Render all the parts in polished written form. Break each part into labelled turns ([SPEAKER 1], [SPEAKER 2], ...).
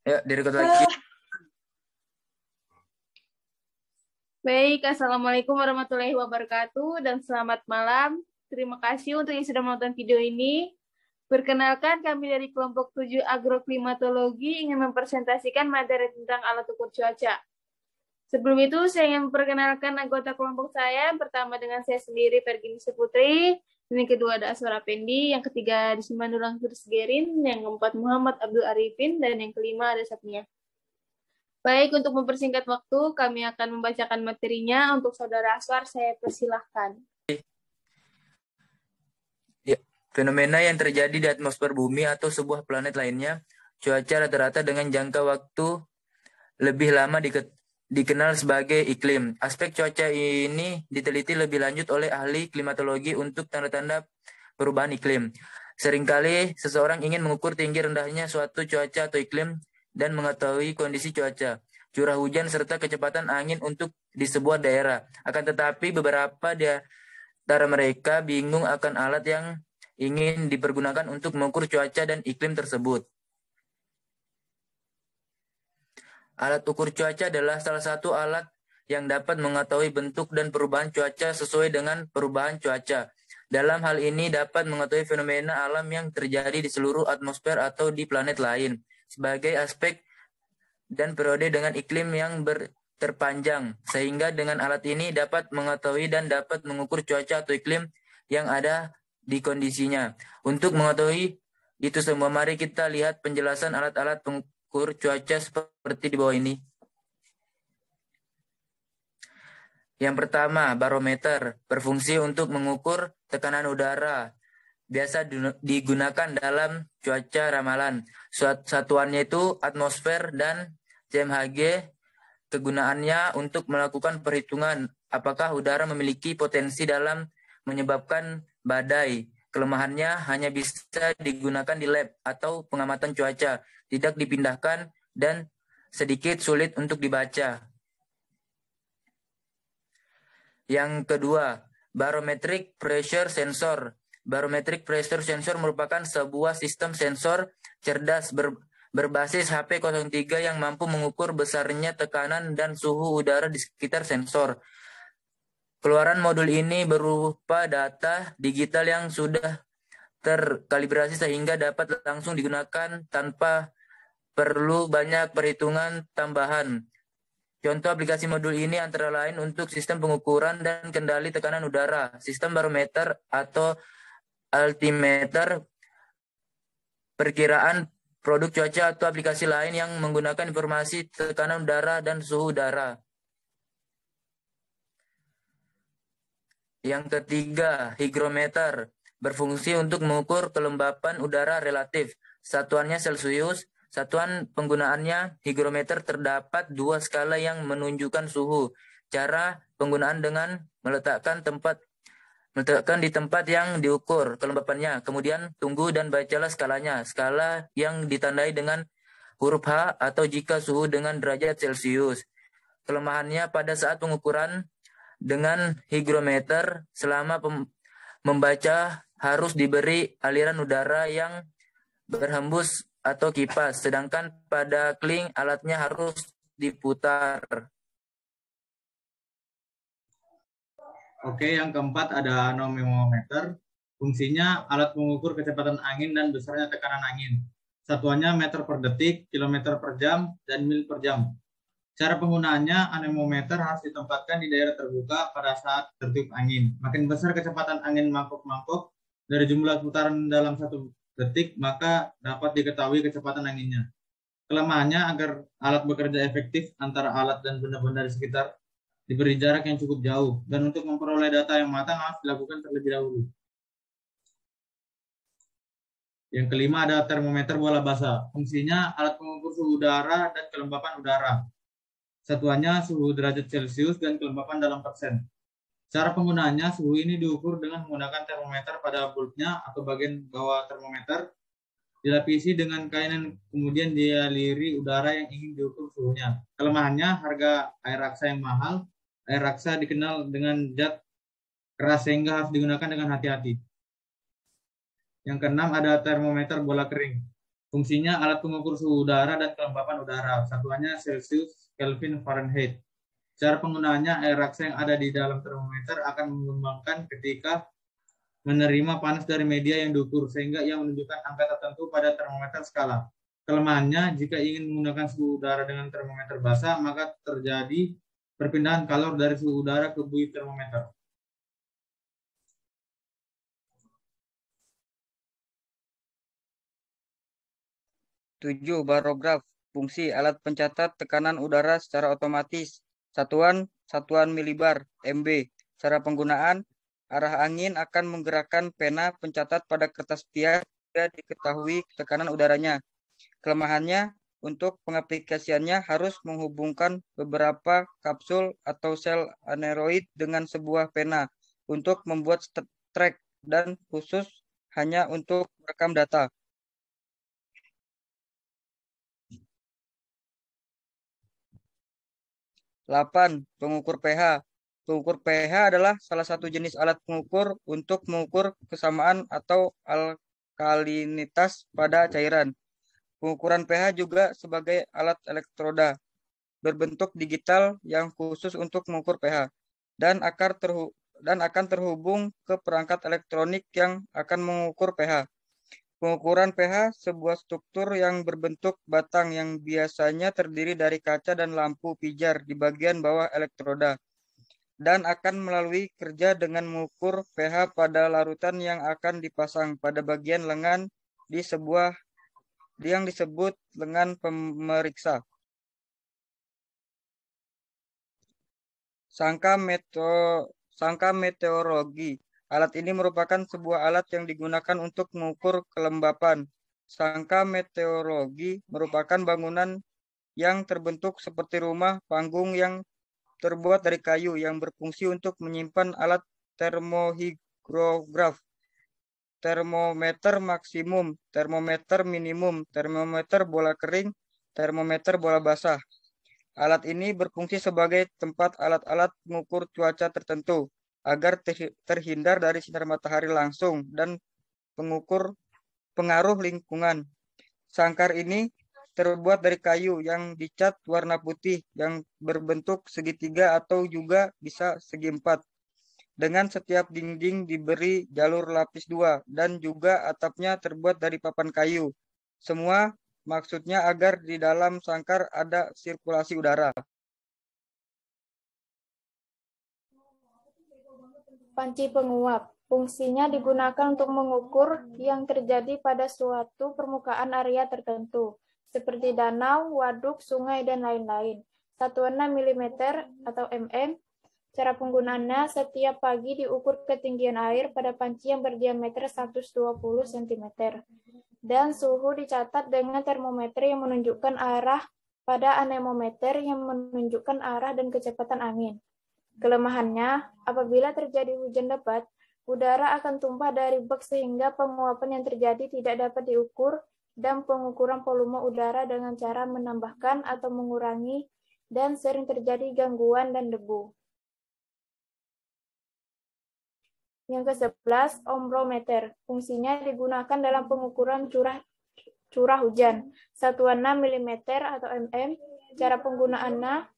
[SPEAKER 1] Ya, direkod lagi.
[SPEAKER 2] Baik, Assalamualaikum warahmatullahi wabarakatuh dan selamat malam. Terima kasih untuk yang sudah menonton video ini. Perkenalkan, kami dari kelompok 7 agroklimatologi ingin mempresentasikan materi tentang alat ukur cuaca. Sebelum itu, saya ingin memperkenalkan anggota kelompok saya. Pertama dengan saya sendiri, Vergini Putri. Yang kedua ada Aswar Pendi. Yang ketiga di Simandulang Gerin. Yang keempat Muhammad Abdul Arifin. Dan yang kelima ada Sapnia. Baik, untuk mempersingkat waktu, kami akan membacakan materinya. Untuk Saudara Aswar, saya persilahkan.
[SPEAKER 1] Ya, fenomena yang terjadi di atmosfer bumi atau sebuah planet lainnya, cuaca rata-rata dengan jangka waktu lebih lama dikenal sebagai iklim. Aspek cuaca ini diteliti lebih lanjut oleh ahli klimatologi untuk tanda-tanda perubahan iklim. Seringkali seseorang ingin mengukur tinggi rendahnya suatu cuaca atau iklim dan mengetahui kondisi cuaca, curah hujan, serta kecepatan angin untuk di sebuah daerah. Akan tetapi beberapa di antara mereka bingung akan alat yang ingin dipergunakan untuk mengukur cuaca dan iklim tersebut. Alat ukur cuaca adalah salah satu alat yang dapat mengetahui bentuk dan perubahan cuaca sesuai dengan perubahan cuaca. Dalam hal ini dapat mengetahui fenomena alam yang terjadi di seluruh atmosfer atau di planet lain sebagai aspek dan periode dengan iklim yang terpanjang, sehingga dengan alat ini dapat mengetahui dan dapat mengukur cuaca atau iklim yang ada di kondisinya. Untuk mengetahui itu semua, mari kita lihat penjelasan alat-alat pengukur cuaca seperti di bawah ini. Yang pertama, barometer, berfungsi untuk mengukur tekanan udara. Biasa digunakan dalam cuaca ramalan. Satuannya itu atmosfer dan CMHG. Kegunaannya untuk melakukan perhitungan apakah udara memiliki potensi dalam menyebabkan badai. Kelemahannya hanya bisa digunakan di lab atau pengamatan cuaca, tidak dipindahkan dan sedikit sulit untuk dibaca. Yang kedua, barometric pressure sensor. Barometric pressure sensor merupakan sebuah sistem sensor cerdas berbasis HP03 yang mampu mengukur besarnya tekanan dan suhu udara di sekitar sensor. Keluaran modul ini berupa data digital yang sudah terkalibrasi sehingga dapat langsung digunakan tanpa perlu banyak perhitungan tambahan. Contoh aplikasi modul ini antara lain untuk sistem pengukuran dan kendali tekanan udara, sistem barometer atau altimeter, perkiraan produk cuaca atau aplikasi lain yang menggunakan informasi tekanan udara dan suhu udara. Yang ketiga, hygrometer, berfungsi untuk mengukur kelembapan udara relatif. Satuannya Celcius. Satuan penggunaannya hygrometer, terdapat dua skala yang menunjukkan suhu. Cara penggunaan dengan meletakkan di tempat yang diukur kelembapannya. Kemudian tunggu dan bacalah skalanya. Skala yang ditandai dengan huruf H atau jika suhu dengan derajat Celcius. Kelemahannya pada saat pengukuran dengan hygrometer selama membaca harus diberi aliran udara yang berhembus atau kipas, sedangkan pada kling alatnya harus diputar.
[SPEAKER 3] Oke, yang keempat ada anemometer. Fungsinya alat mengukur kecepatan angin dan besarnya tekanan angin. Satuannya meter per detik, kilometer per jam, dan mil per jam. Cara penggunaannya, anemometer harus ditempatkan di daerah terbuka pada saat tertiup angin. Makin besar kecepatan angin mangkok-mangkok dari jumlah putaran dalam 1 detik, maka dapat diketahui kecepatan anginnya. Kelemahannya, agar alat bekerja efektif, antara alat dan benda-benda di sekitar diberi jarak yang cukup jauh, dan untuk memperoleh data yang matang harus dilakukan terlebih dahulu. Yang kelima ada termometer bola basah. Fungsinya alat pengukur suhu udara dan kelembapan udara. Satuannya suhu derajat Celcius dan kelembapan dalam persen. Cara penggunaannya, suhu ini diukur dengan menggunakan termometer pada bulbnya atau bagian bawah termometer, dilapisi dengan kain dan kemudian dialiri udara yang ingin diukur suhunya. Kelemahannya, harga air raksa yang mahal. Air raksa dikenal dengan zat keras sehingga harus digunakan dengan hati-hati. Yang keenam ada termometer bola kering. Fungsinya alat pengukur suhu udara dan kelembapan udara. Satuannya Celsius, Kelvin, Fahrenheit. Cara penggunaannya, air raksa yang ada di dalam termometer akan mengembangkan ketika menerima panas dari media yang diukur, sehingga ia menunjukkan angka tertentu pada termometer skala. Kelemahannya, jika ingin menggunakan suhu udara dengan termometer basah, maka terjadi perpindahan kalor dari suhu udara ke buih termometer.
[SPEAKER 4] Tujuh, barograf. Fungsi alat pencatat tekanan udara secara otomatis. Satuan milibar, MB. Cara penggunaan, arah angin akan menggerakkan pena pencatat pada kertas tiar hingga diketahui tekanan udaranya. Kelemahannya, untuk pengaplikasiannya harus menghubungkan beberapa kapsul atau sel aneroid dengan sebuah pena untuk membuat track dan khusus hanya untuk merekam data. Delapan, pengukur pH. Pengukur pH adalah salah satu jenis alat pengukur untuk mengukur kesamaan atau alkalinitas pada cairan. Pengukuran pH juga sebagai alat elektroda berbentuk digital yang khusus untuk mengukur pH dan akan terhubung ke perangkat elektronik yang akan mengukur pH. Pengukuran pH sebuah struktur yang berbentuk batang yang biasanya terdiri dari kaca dan lampu pijar di bagian bawah elektroda dan akan melalui kerja dengan mengukur pH pada larutan yang akan dipasang pada bagian lengan di sebuah yang disebut lengan pemeriksa. Sangka meteorologi. Alat ini merupakan sebuah alat yang digunakan untuk mengukur kelembapan. Sangka meteorologi merupakan bangunan yang terbentuk seperti rumah panggung yang terbuat dari kayu yang berfungsi untuk menyimpan alat termohigrograf, termometer maksimum, termometer minimum, termometer bola kering, termometer bola basah. Alat ini berfungsi sebagai tempat alat-alat mengukur cuaca tertentu agar terhindar dari sinar matahari langsung dan pengaruh lingkungan. Sangkar ini terbuat dari kayu yang dicat warna putih yang berbentuk segitiga atau juga bisa segi empat. Dengan setiap dinding diberi jalur lapis 2 dan juga atapnya terbuat dari papan kayu. Semua maksudnya agar di dalam sangkar ada sirkulasi udara.
[SPEAKER 5] Panci penguap. Fungsinya digunakan untuk mengukur yang terjadi pada suatu permukaan area tertentu, seperti danau, waduk, sungai, dan lain-lain. Satuannya milimeter atau mm. Cara penggunaannya, setiap pagi diukur ketinggian air pada panci yang berdiameter 120 cm. Dan suhu dicatat dengan termometer yang menunjukkan arah pada anemometer yang menunjukkan arah dan kecepatan angin. Kelemahannya, apabila terjadi hujan lebat, udara akan tumpah dari bak sehingga penguapan yang terjadi tidak dapat diukur dan pengukuran volume udara dengan cara menambahkan atau mengurangi dan sering terjadi gangguan dan debu. Yang ke-11, ombrometer. Fungsinya digunakan dalam pengukuran curah hujan. Satuannya milimeter atau mm. Cara penggunaannya,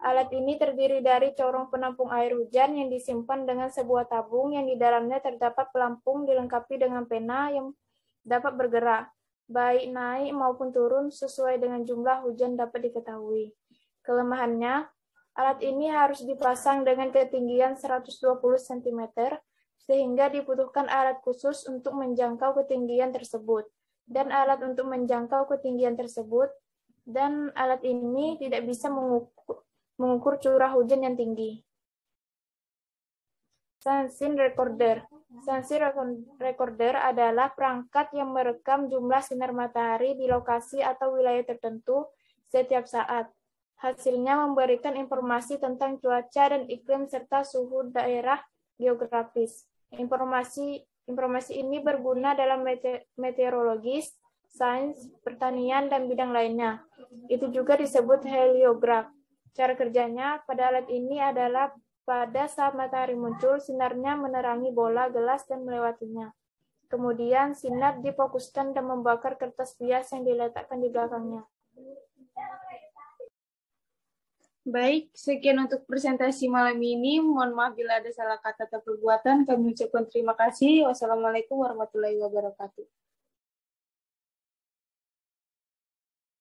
[SPEAKER 5] alat ini terdiri dari corong penampung air hujan yang disimpan dengan sebuah tabung yang di dalamnya terdapat pelampung dilengkapi dengan pena yang dapat bergerak, baik naik maupun turun sesuai dengan jumlah hujan dapat diketahui. Kelemahannya, alat ini harus dipasang dengan ketinggian 120 cm, sehingga dibutuhkan alat khusus untuk menjangkau ketinggian tersebut, dan alat untuk menjangkau ketinggian tersebut, dan alat ini tidak bisa mengukur curah hujan yang tinggi. Sunshine recorder. Sunshine recorder adalah perangkat yang merekam jumlah sinar matahari di lokasi atau wilayah tertentu setiap saat. Hasilnya memberikan informasi tentang cuaca dan iklim serta suhu daerah geografis. Informasi ini berguna dalam meteorologi, sains, pertanian, dan bidang lainnya. Itu juga disebut heliograf. Cara kerjanya pada alat ini adalah pada saat matahari muncul, sinarnya menerangi bola gelas dan melewatinya. Kemudian sinar difokuskan dan membakar kertas bias yang diletakkan di belakangnya.
[SPEAKER 2] Baik, sekian untuk presentasi malam ini. Mohon maaf bila ada salah kata atau perbuatan. Kami ucapkan terima kasih. Wassalamualaikum warahmatullahi wabarakatuh.